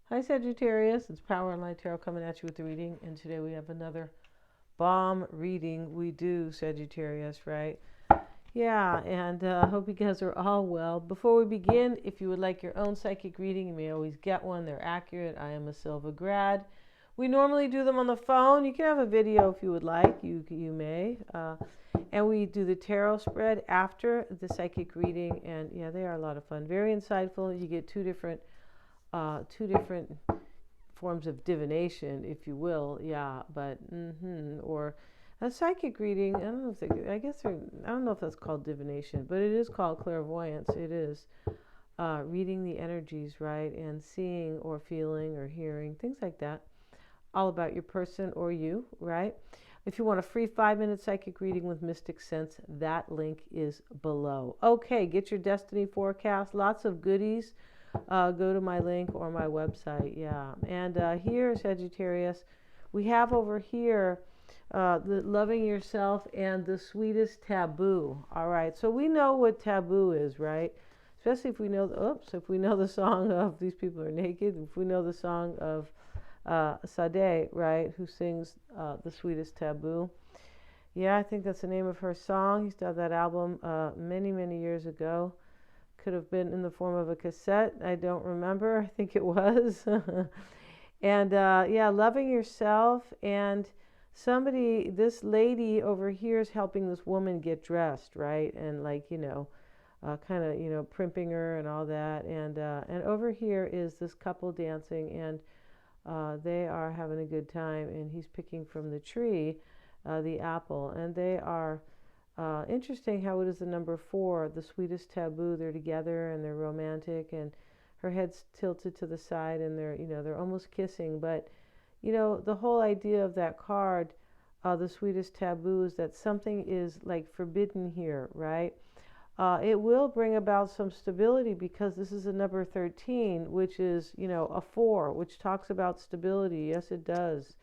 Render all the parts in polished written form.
Hi Sagittarius, it's Power and Light Tarot coming at you with the reading, and today we have another bomb reading. We do, Sagittarius, right? Yeah, and hope you guys are all well. Before we begin, if you would like your own psychic reading, you may always get one. They're accurate. I am a Silva grad. We normally do them on the phone. You can have a video if you would like. You may. And we do the tarot spread after the psychic reading, and yeah, they are a lot of fun. Very insightful. You get two different forms of divination, if you will, yeah, but or a psychic reading. I don't know if I don't know if that's called divination, but it is called clairvoyance. It is reading the energies, right, and seeing or feeling or hearing things like that, all about your person or you, right? If you want a free 5-minute psychic reading with Mystic Sense, that link is below. Okay, get your destiny forecast. Lots of goodies. Go to my link or my website. Yeah. And here, Sagittarius, we have over here the loving yourself and the sweetest taboo. All right. So we know what taboo is, right? Especially if we know, if we know the song of These People Are Naked, if we know the song of Sade, right, who sings The Sweetest Taboo. Yeah, I think that's the name of her song. He used to have that album many, many years ago. Could have been in the form of a cassette. I don't remember. I think it was. And yeah, loving yourself. And this lady over here is helping this woman get dressed, right? And like, kind of, primping her and all that. And over here is this couple dancing, and they are having a good time. And he's picking from the tree the apple, and they are interesting how it is the number 4, the sweetest taboo. They're together and they're romantic, and her head's tilted to the side, and they're almost kissing. But the whole idea of that card, the sweetest taboo, is that something is like forbidden here, right? It will bring about some stability, because this is a number 13, which is a 4, which talks about stability. Yes, it does.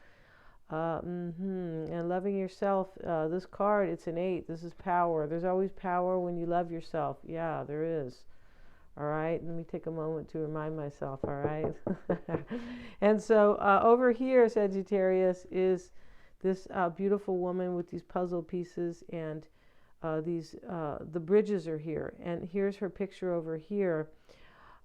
And loving yourself, this card, it's an 8. This is power. There's always power when you love yourself. Yeah, there is. All right, let me take a moment to remind myself. All right. And so over here, Sagittarius, is this beautiful woman with these puzzle pieces, and the bridges are here. And here's her picture over here.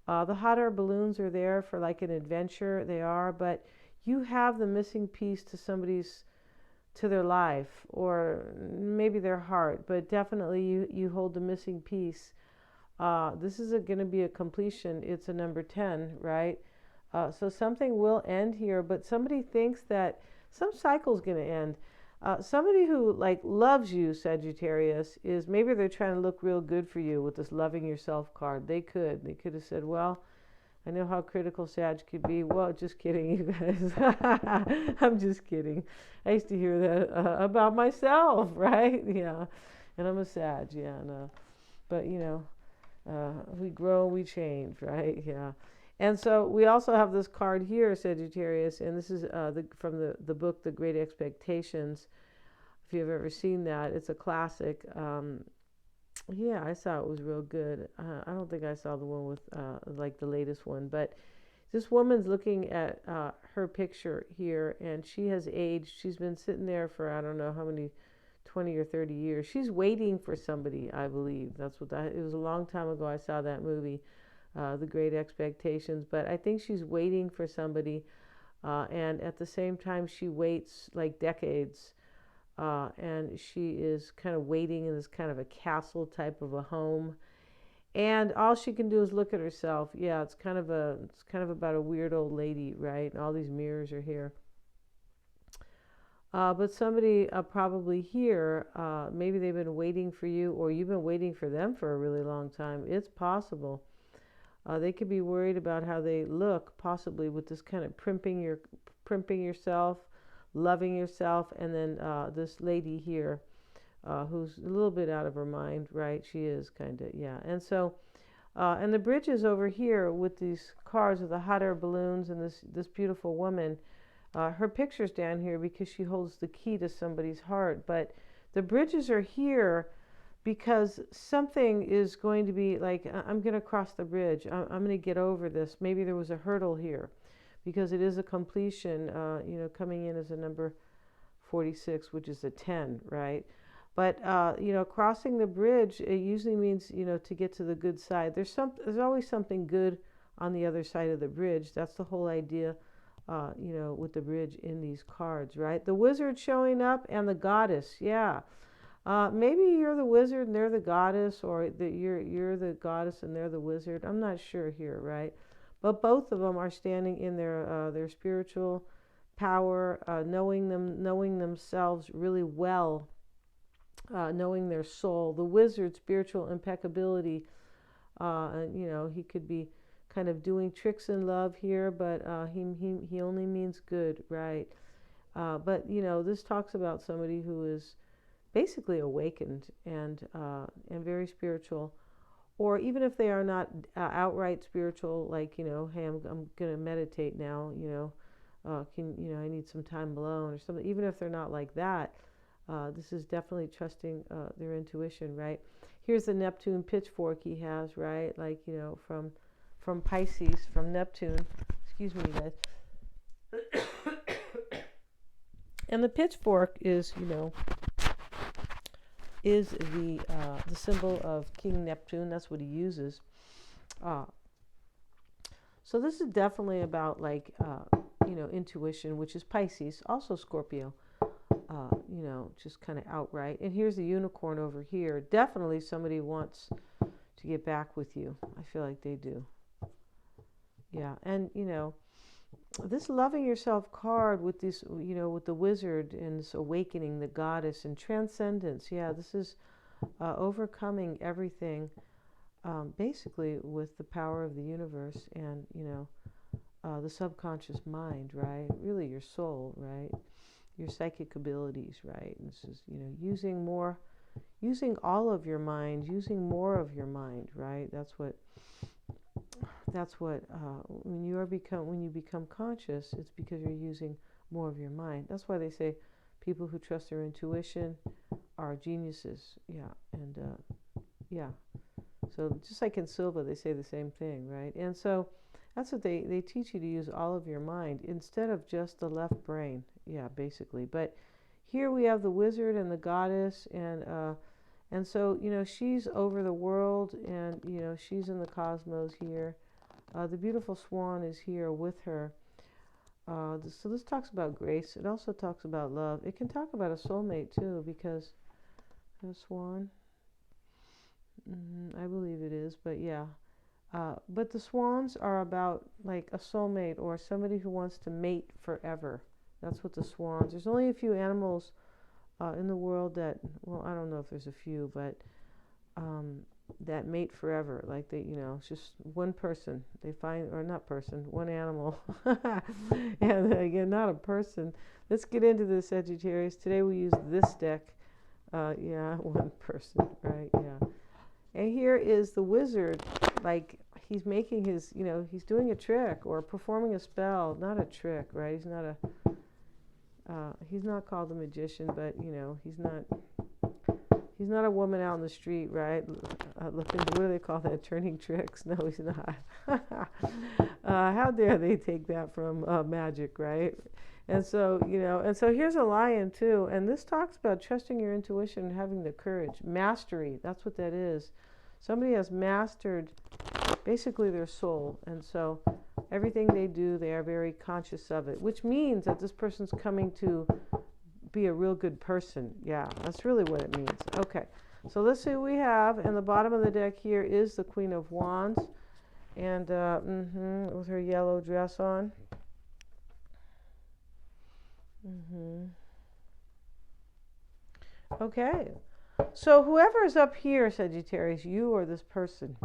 The hot air balloons are there for like an adventure. They are, but you have the missing piece to their life, or maybe their heart, but definitely you hold the missing piece. This is going to be a completion. It's a number 10, right? So something will end here, but somebody thinks that some cycle's going to end. Somebody who like loves you, Sagittarius, is maybe they're trying to look real good for you with this loving yourself card. They could have said, well, I know how critical Sag could be. Well, just kidding, you guys. I'm just kidding. I used to hear that about myself, right? Yeah. And I'm a Sag, yeah. But, we grow, we change, right? Yeah. And so we also have this card here, Sagittarius, and this is from the book, The Great Expectations. If you've ever seen that, it's a classic. Yeah, I saw it was real good. I don't think I saw the one with like the latest one, but this woman's looking at her picture here, and she has aged. She's been sitting there for I don't know how many, 20 or 30 years. She's waiting for somebody, I believe. That's what it was a long time ago I saw that movie, The Great Expectations, but I think she's waiting for somebody, and at the same time she waits like decades. And she is kind of waiting in this kind of a castle type of a home, and all she can do is look at herself. Yeah, it's kind of about a weird old lady, right? And all these mirrors are here. But somebody probably here, maybe they've been waiting for you, or you've been waiting for them for a really long time. It's possible. They could be worried about how they look, possibly with this kind of primping yourself, loving yourself, and then this lady here, who's a little bit out of her mind, right? She is kind of, yeah. And so, and the bridge is over here with these cards with the hot air balloons, and this beautiful woman. Her picture's down here because she holds the key to somebody's heart. But the bridges are here because something is going to be like, I'm going to cross the bridge. I'm going to get over this. Maybe there was a hurdle here. because it is a completion, coming in as a number 46, which is a 10, right? But, crossing the bridge, it usually means, to get to the good side. There's always something good on the other side of the bridge. That's the whole idea, with the bridge in these cards, right? The wizard showing up and the goddess, yeah. Maybe you're the wizard and they're the goddess, or you're the goddess and they're the wizard. I'm not sure here, right? But both of them are standing in their spiritual power, knowing themselves really well, knowing their soul. The wizard, spiritual impeccability. He could be kind of doing tricks in love here, but he only means good, right? But this talks about somebody who is basically awakened and very spiritual, or even if they are not outright spiritual, like hey, I'm gonna meditate now, I need some time alone or something. Even if they're not like that, this is definitely trusting their intuition, right? Here's the Neptune pitchfork he has, right? Like from Pisces, from Neptune. Excuse me, guys. And the pitchfork is the symbol of King Neptune. That's what he uses. So this is definitely about intuition, which is Pisces, also Scorpio. Just kind of outright. And here's the unicorn over here. Definitely somebody wants to get back with you. I feel like they do. Yeah, and this loving yourself card with this, with the wizard and this awakening, the goddess and transcendence. Yeah, this is overcoming everything, basically with the power of the universe and, the subconscious mind, right? Really your soul, right? Your psychic abilities, right? And this is, using all of your mind, using more of your mind, right? That's what when you become conscious, it's because you're using more of your mind. That's why they say people who trust their intuition are geniuses. Yeah, and yeah. So just like in Silva, they say the same thing, right? And so that's what they teach you, to use all of your mind instead of just the left brain. Yeah, basically. But here we have the wizard and the goddess, and so she's over the world, and she's in the cosmos here. The beautiful swan is here with her. So this talks about grace. It also talks about love. It can talk about a soulmate too, because the swan, I believe it is, but yeah. But the swans are about like a soulmate or somebody who wants to mate forever. That's what the swans. There's only a few animals in the world that, well, I don't know if there's a few, but that mate forever. Like it's just one person they find, or not person, one animal. And again, not a person. Let's get into this, Sagittarius. Today we use this deck. One person, right? Yeah. And here is the wizard, like he's making his, he's doing a trick or performing a spell, not a trick, right? He's not called a magician, but he's not a woman out in the street, right? Looking, what do they call that? Turning tricks? No, he's not. How dare they take that from magic, right? And so, here's a lion too. And this talks about trusting your intuition and having the courage. Mastery, that's what that is. Somebody has mastered basically their soul. And so everything they do, they are very conscious of it, which means that this person's coming to be a real good person. Yeah, that's really what it means. Okay, so let's see what we have. And the bottom of the deck here is the Queen of Wands. And with her yellow dress on. Okay, so whoever is up here, Sagittarius, you or this person,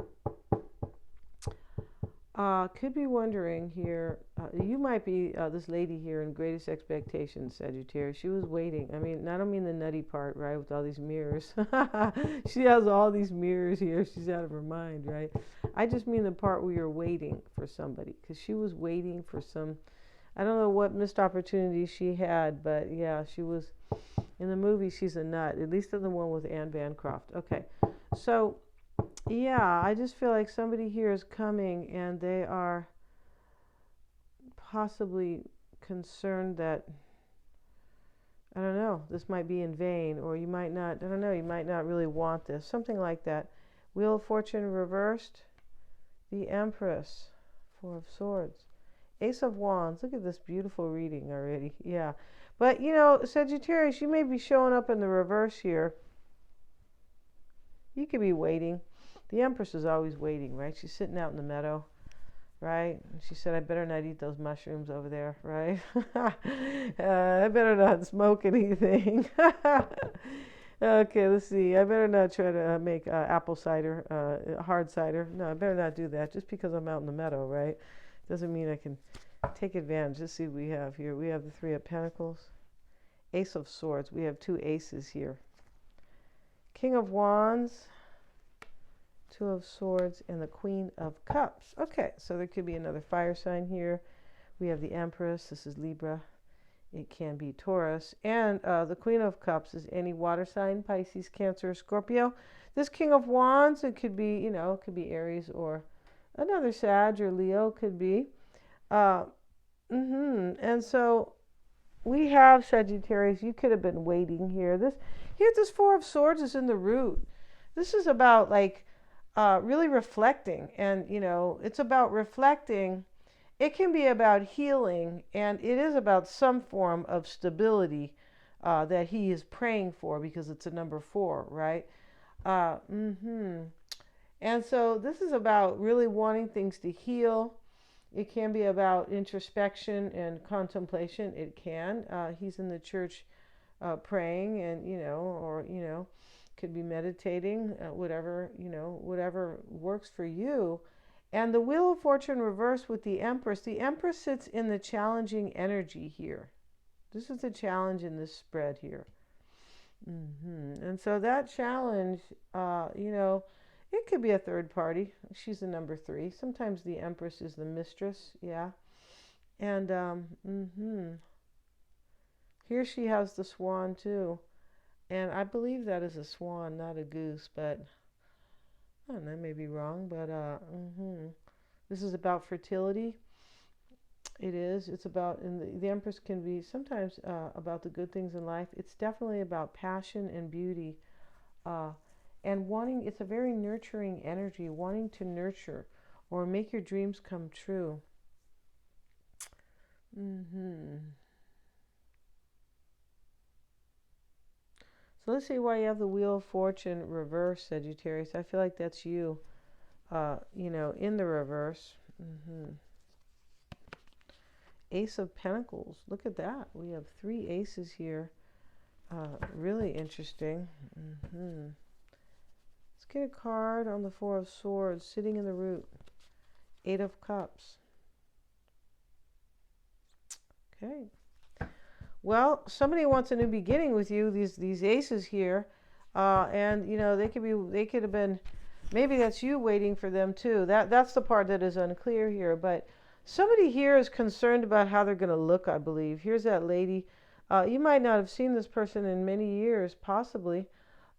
could be wondering here, you might be this lady here in Greatest Expectations, Sagittarius. She was waiting. I don't mean the nutty part, right, with all these mirrors. She has all these mirrors here. She's out of her mind, right? I just mean the part where you're waiting for somebody, because she was waiting for some, I don't know what missed opportunity she had, but yeah, she was, in the movie, she's a nut, at least in the one with Anne Bancroft. Okay, so yeah, I just feel like somebody here is coming, and they are possibly concerned that, I don't know, this might be in vain, or you might not, I don't know, you might not really want this. Something like that. Wheel of Fortune reversed. The Empress. Four of Swords. Ace of Wands. Look at this beautiful reading already. Yeah. But, you know, Sagittarius, you may be showing up in the reverse here. You could be waiting. The Empress is always waiting, right? She's sitting out in the meadow, right? She said, I better not eat those mushrooms over there, right? I better not smoke anything. Okay, let's see. I better not try to make apple cider, hard cider. No, I better not do that just because I'm out in the meadow, right? Doesn't mean I can take advantage. Let's see what we have here. We have the Three of Pentacles, Ace of Swords. We have two aces here. King of Wands, Two of Swords, and the Queen of Cups. Okay, so there could be another fire sign here. We have the Empress. This is Libra. It can be Taurus. And the Queen of Cups is any water sign, Pisces, Cancer, or Scorpio. This King of Wands, it could be, you know, it could be Aries or another Sag or Leo could be. And so we have Sagittarius. You could have been waiting here. This Four of Swords is in the root. This is about like really reflecting, and you know, it's about reflecting. It can be about healing, and it is about some form of stability that he is praying for, because it's a number 4, right? And so this is about really wanting things to heal. It can be about introspection and contemplation. It can. He's in the church praying, and, you know, or, you know, could be meditating, whatever, you know, whatever works for you. And the Wheel of Fortune reversed with the Empress. The Empress sits in the challenging energy here. This is the challenge in this spread here. And so that challenge, you know, it could be a third party. She's the number 3. Sometimes the Empress is the mistress, yeah. And here she has the swan too. And I believe that is a swan, not a goose, but I don't know, I may be wrong, but this is about fertility. It is. It's about, and the Empress can be sometimes about the good things in life. It's definitely about passion and beauty, and wanting. It's a very nurturing energy, wanting to nurture or make your dreams come true. So let's see why you have the Wheel of Fortune reverse, Sagittarius. I feel like that's you, you know, in the reverse. Ace of Pentacles. Look at that. We have 3 aces here. Really interesting. Let's get a card on the Four of Swords, sitting in the root. 8 of Cups. Okay. Well, somebody wants a new beginning with you. These aces here, and you know, they could have been. Maybe that's you waiting for them too. That's the part that is unclear here. But somebody here is concerned about how they're going to look, I believe. Here's that lady. You might not have seen this person in many years, possibly.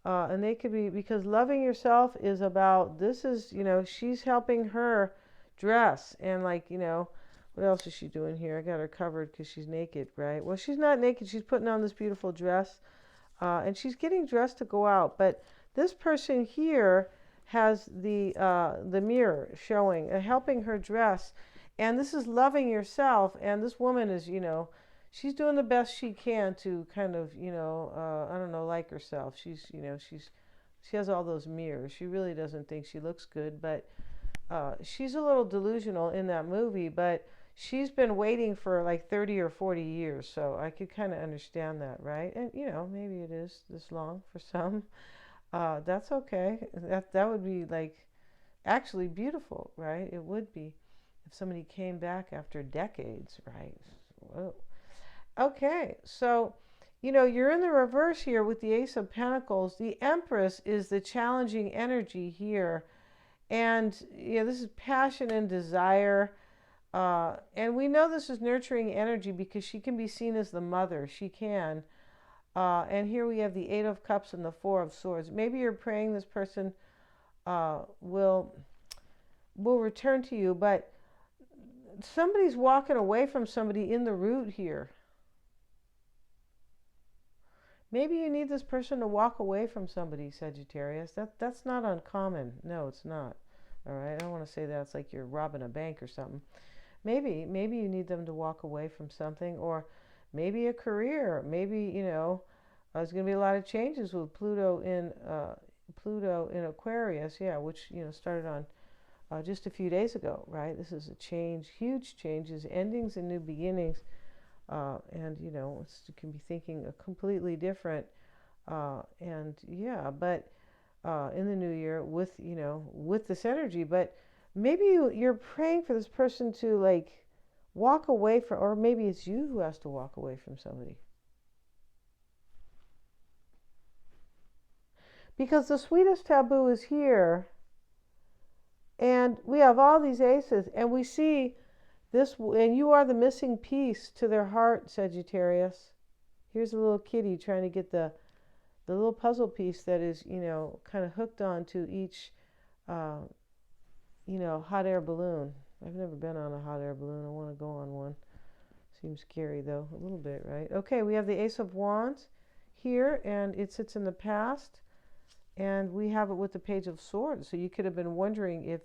And they could be, because loving yourself is about, this is, you know, she's helping her dress. And like, you know, what else is she doing here? I got her covered because she's naked, right? Well, she's not naked. She's putting on this beautiful dress. And she's getting dressed to go out. But this person here has the mirror showing, helping her dress. And this is loving yourself. And this woman is, you know, she's doing the best she can to kind of, you know, I don't know, like herself. She's, you know, she has all those mirrors. She really doesn't think she looks good, but she's a little delusional in that movie. But she's been waiting for like 30 or 40 years, so I could kind of understand that, right? And, you know, maybe it is this long for some. That's okay. That would be like actually beautiful, right? It would be if somebody came back after decades, right? Whoa. Okay, so, you know, you're in the reverse here with the Ace of Pentacles. The Empress is the challenging energy here. And, you know, this is passion and desire. And we know this is nurturing energy because she can be seen as the mother. She can. And here we have the 8 of Cups and the 4 of Swords. Maybe you're praying this person will return to you, but somebody's walking away from somebody in the root here. Maybe you need this person to walk away from somebody, Sagittarius. That's not uncommon. No, it's not. All right, I don't want to say that it's like you're robbing a bank or something. Maybe you need them to walk away from something, or maybe a career. Maybe, there's going to be a lot of changes with Pluto in Aquarius, yeah, which started on just a few days ago, right? This is a change, huge changes, endings and new beginnings, and it can be thinking a completely different, and yeah, but in the new year with this energy, but maybe you're praying for this person to like walk away from, or maybe it's you who has to walk away from somebody. Because the sweetest taboo is here, and we have all these aces, and we see this, and you are the missing piece to their heart, Sagittarius. Here's a little kitty trying to get the little puzzle piece that is, kind of hooked onto each, hot air balloon. I've never been on a hot air balloon. I want to go on one. Seems scary, though, a little bit, right? Okay, we have the Ace of Wands here, and it sits in the past. And we have it with the Page of Swords. So you could have been wondering if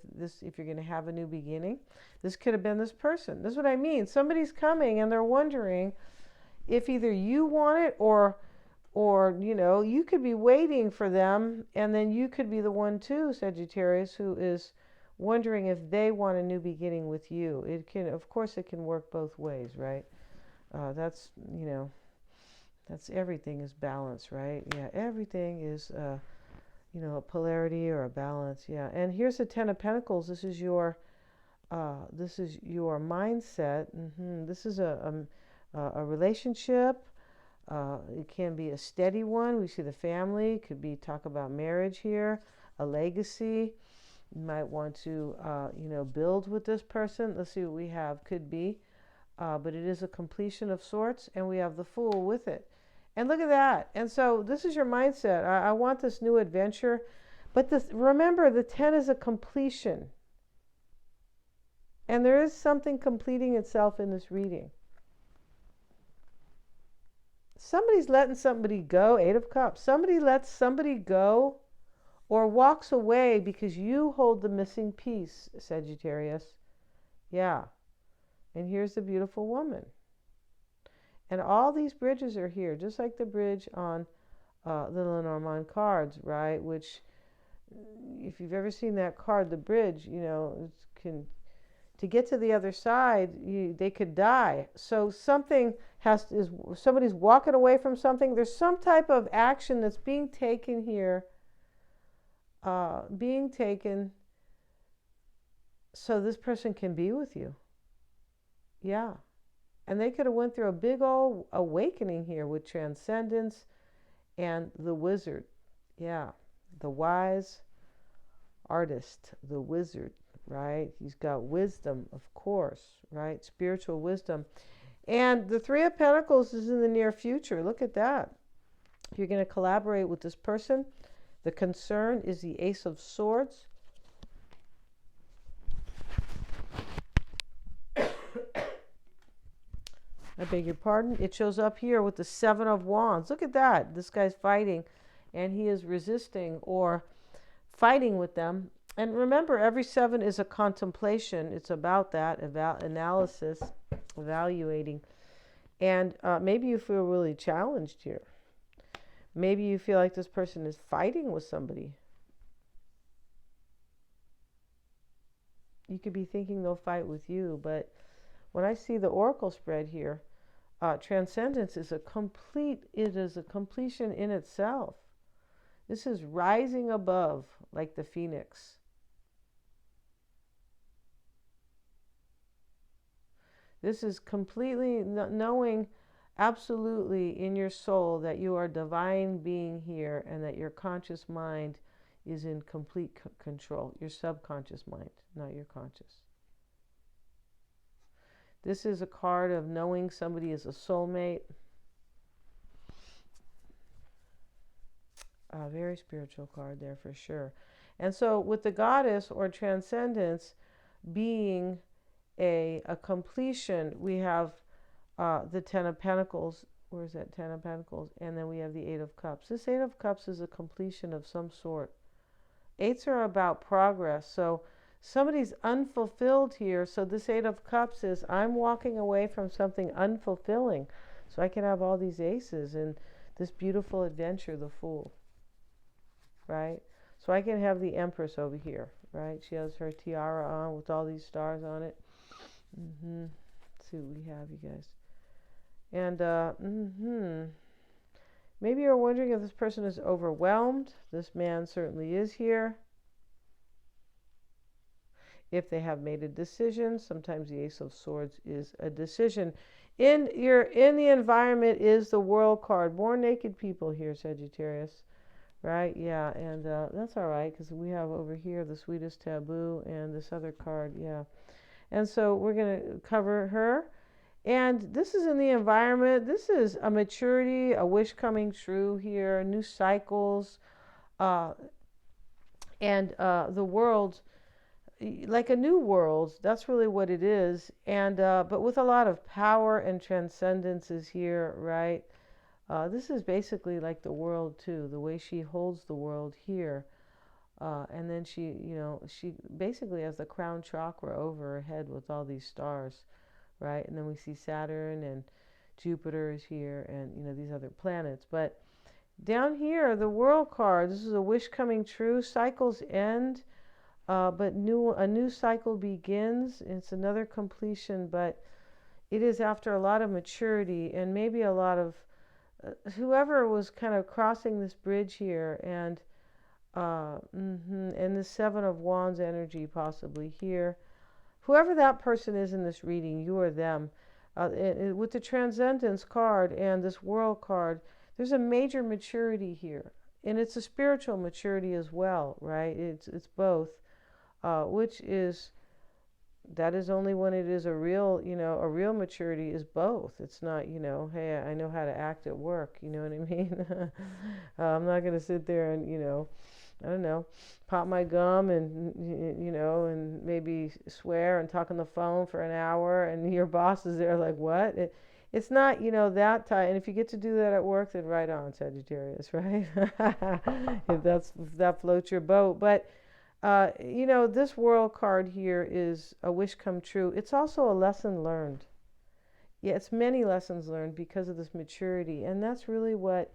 you're going to have a new beginning. This could have been this person. This is what I mean. Somebody's coming and they're wondering if either you want it or you could be waiting for them, and then you could be the one too, Sagittarius, who is wondering if they want a new beginning with you. Of course, it can work both ways, right? That's everything is balance, right? Yeah, everything is a polarity or a balance. Yeah. And here's the Ten of Pentacles. This is your mindset. This is a relationship. It can be a steady one. We see the family. It could be talk about marriage here, a legacy. You might want to build with this person. Let's see what we have. Could be, but it is a completion of sorts, and we have the Fool with it. And look at that. And so this is your mindset. I want this new adventure. But remember, the 10 is a completion. And there is something completing itself in this reading. Somebody's letting somebody go. 8 of Cups. Somebody lets somebody go or walks away because you hold the missing piece, Sagittarius. Yeah. And here's the beautiful woman. And all these bridges are here, just like the bridge on the Lenormand cards, right? Which, if you've ever seen that card, the bridge, to get to the other side, they could die. So somebody's walking away from something. There's some type of action that's being taken here, so this person can be with you. Yeah. And they could have went through a big old awakening here with transcendence and the wizard. Yeah, the wise artist, the wizard, right? He's got wisdom, of course, right? Spiritual wisdom. And the Three of Pentacles is in the near future. Look at that. You're going to collaborate with this person. The concern is the Ace of Swords. I beg your pardon. It shows up here with the Seven of Wands. Look at that. This guy's fighting, and he is resisting or fighting with them. And remember, every 7 is a contemplation. It's about that, analysis, evaluating. And maybe you feel really challenged here. Maybe you feel like this person is fighting with somebody. You could be thinking they'll fight with you, but when I see the oracle spread here, transcendence is a completion in itself. This is rising above like the phoenix. This is completely knowing absolutely in your soul that you are divine being here, and that your conscious mind is in complete control. Your subconscious mind, not your conscious. This is a card of knowing somebody is a soulmate. A very spiritual card there for sure. And so with the goddess or transcendence being a completion. We have the Ten of Pentacles. Where's that Ten of Pentacles? And then we have the Eight of Cups. This Eight of Cups is a completion of some sort. Eights are about progress. So somebody's unfulfilled here. So this Eight of Cups is, I'm walking away from something unfulfilling so I can have all these aces and this beautiful adventure, the Fool. Right? So I can have the Empress over here. Right? She has her tiara on with all these stars on it. Let's see what we have, you guys. And maybe you're wondering if this person is overwhelmed. This man certainly is here. If they have made a decision, sometimes the Ace of Swords is a decision. In the environment is the World card. More naked people here, Sagittarius. Right? Yeah, and that's all right, because we have over here the Sweetest Taboo and this other card. Yeah. And so we're going to cover her. And this is in the environment. This is a maturity, a wish coming true here, new cycles, and the world, like a new world. That's really what it is. And but with a lot of power and transcendence is here, right? This is basically like the world too, the way she holds the world here. And then she, she basically has the crown chakra over her head with all these stars. Right? And then we see Saturn and Jupiter is here and, these other planets. But down here, the World card, this is a wish coming true. Cycles end, but a new cycle begins. It's another completion, but it is after a lot of maturity and maybe a lot of whoever was kind of crossing this bridge here and the Seven of Wands energy possibly here. Whoever that person is in this reading, you or them, with the Transcendence card and this World card, there's a major maturity here. And it's a spiritual maturity as well, right? It's both, which is, that is only when it is a real maturity is both. It's not, hey, I know how to act at work, you know what I mean? I'm not going to sit there and, I don't know, pop my gum and, and maybe swear and talk on the phone for an hour and your boss is there like, what? It's not, that time. And if you get to do that at work, then right on, Sagittarius, right? if that floats your boat. But, this World card here is a wish come true. It's also a lesson learned. Yeah, it's many lessons learned because of this maturity. And that's really what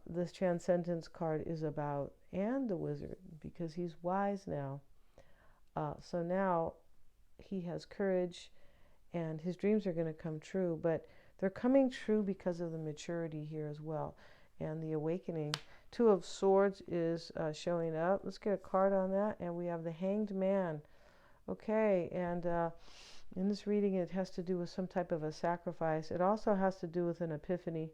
this Transcendence card is about. And the Wizard, because he's wise now. So now he has courage and his dreams are going to come true, but they're coming true because of the maturity here as well and the awakening. Two of Swords is showing up. Let's get a card on that. And we have the Hanged Man. Okay, and in this reading it has to do with some type of a sacrifice. It also has to do with an epiphany.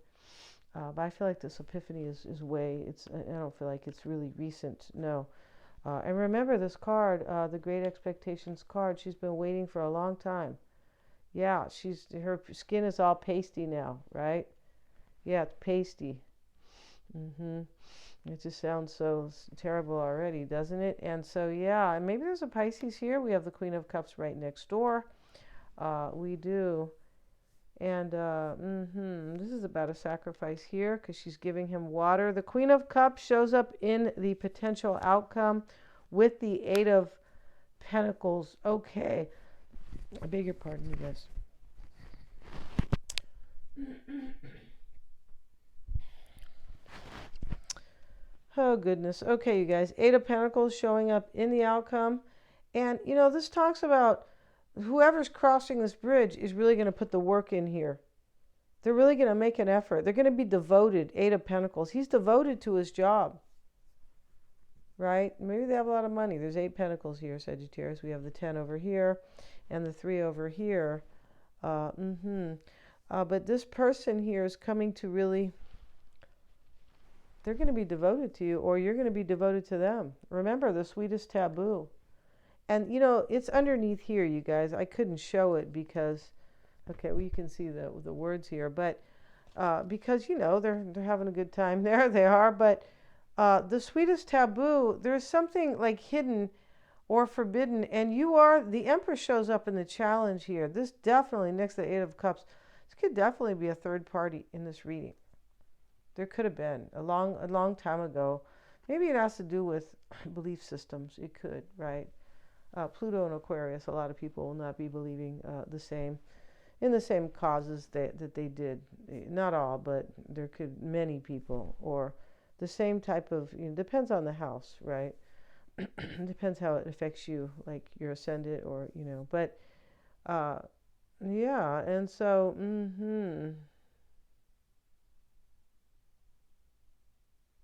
But I feel like this epiphany is I don't feel like it's really recent. No. And remember this card, the Great Expectations card, she's been waiting for a long time. Yeah, her skin is all pasty now, right? Yeah, it's pasty. It just sounds so terrible already, doesn't it? And so, yeah, and maybe there's a Pisces here. We have the Queen of Cups right next door. We do. And this is about a sacrifice here because she's giving him water. The Queen of Cups shows up in the potential outcome with the Eight of Pentacles. Okay. I beg your pardon, you guys. Oh, goodness. Okay, you guys. Eight of Pentacles showing up in the outcome. And, this talks about whoever's crossing this bridge is really going to put the work in here. They're really going to make an effort. They're going to be devoted. Eight of Pentacles. He's devoted to his job. Right? Maybe they have a lot of money. There's 8 Pentacles here, Sagittarius. We have the 10 over here and the 3 over here. But this person here is coming to really... They're going to be devoted to you, or you're going to be devoted to them. Remember, the Sweetest Taboo. And, it's underneath here, you guys. I couldn't show it because, okay, well, you can see the words here. But because, they're having a good time there. They are. But the Sweetest Taboo, there's something like hidden or forbidden. And you are, the Empress shows up in the challenge here. This definitely, next to the Eight of Cups, this could definitely be a third party in this reading. There could have been a long time ago. Maybe it has to do with belief systems. It could, right? Pluto and Aquarius, a lot of people will not be believing in the same causes that they did. Not all, but there could many people, or the same type of, depends on the house, right? Depends how it affects you, like your ascendant, or, but yeah, and so,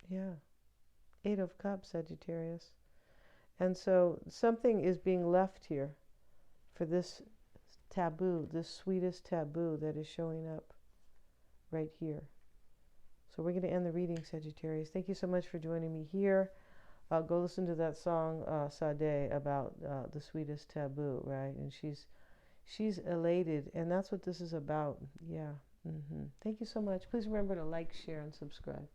yeah, Eight of Cups, Sagittarius. And so something is being left here for this taboo, this sweetest taboo that is showing up right here. So we're going to end the reading, Sagittarius. Thank you so much for joining me here. Go listen to that song, Sade, about the sweetest taboo, right? And she's elated, and that's what this is about. Yeah. Thank you so much. Please remember to like, share, and subscribe.